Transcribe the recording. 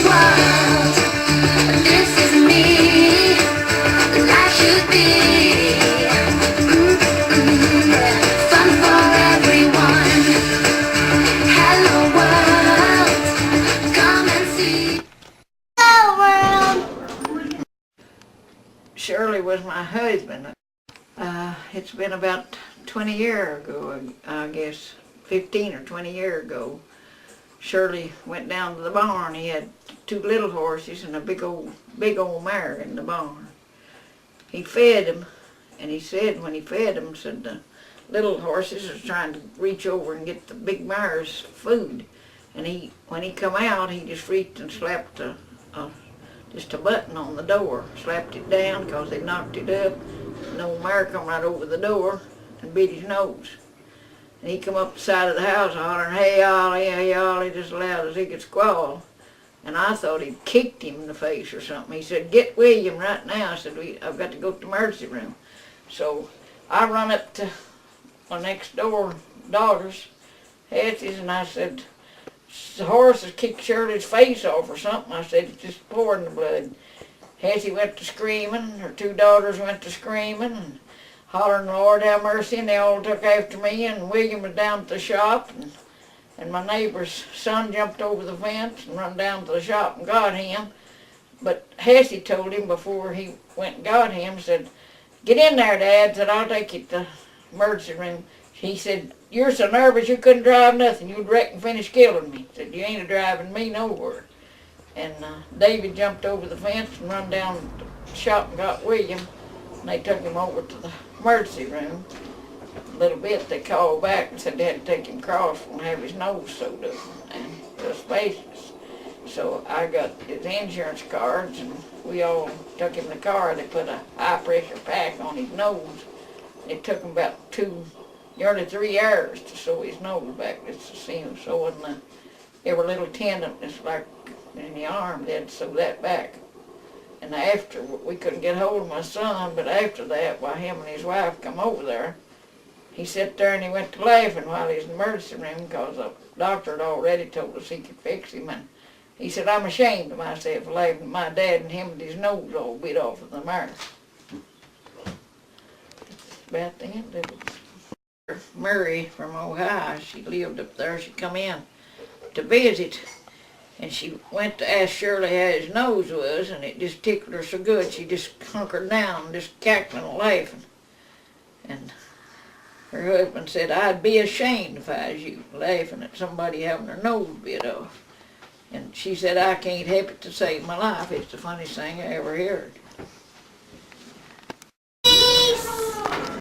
world. This is me. Life should be fun for everyone. Hello world, come and see. Hello world. Shirley was my husband. It's been about 20 years ago, I guess, 15 or 20 years ago. Shirley went down to the barn. He had two little horses and a big old mare in the barn. He fed them, and he said when he fed them, said the little horses was trying to reach over and get the big mare's food. And when he come out, he just reached and slapped just a button on the door, slapped it down because they knocked it up. And the old mare come right over the door and bit his nose. And he come up the side of the house hollering, "Hey, Ollie," just as loud as he could squall. And I thought he'd kicked him in the face or something. He said, "Get William right now." I said, "I've got to go to the emergency room." So I run up to my next door daughter's, Hetty's, and I said, "The horse has kicked Shirley's face off or something." I said, "It's just pouring the blood." Hetty went to screaming, her two daughters went to screaming and hollering, "Lord have mercy," and they all took after me, and William was down at the shop, and my neighbor's son jumped over the fence and run down to the shop and got him. But Hetty told him before he went and got him, said, "Get in there, Dad," said, "I'll take you to the emergency room." He said, "You're so nervous you couldn't drive nothing. You'd wreck and finish killing me." Said, "You ain't a driving me nowhere." And David jumped over the fence and run down to the shop and got William. And they took him over to the emergency room. A little bit they called back and said they had to take him across and have his nose sewed up and asbestos. So I got his insurance cards and we all took him in the car. They put a high pressure pack on his nose. It took him about nearly 3 hours to sew his nose back. It's the same sewing every little tendon that's like in the arm. They had to sew that back. And after, we couldn't get hold of my son, but after that, while him and his wife come over there, he sat there and he went to laughing while he was in the emergency room because the doctor had already told us he could fix him. And he said, "I'm ashamed of myself for laughing at my dad and him with his nose all bit off of the mare." That's about the end of it. Murray from Ohio, she lived up there. She come in to visit. And she went to ask Shirley how his nose was, and it just tickled her so good, she just hunkered down, just cackling and laughing. And her husband said, "I'd be ashamed if I was you, laughing at somebody having their nose bit off." And she said, "I can't help it to save my life. It's the funniest thing I ever heard."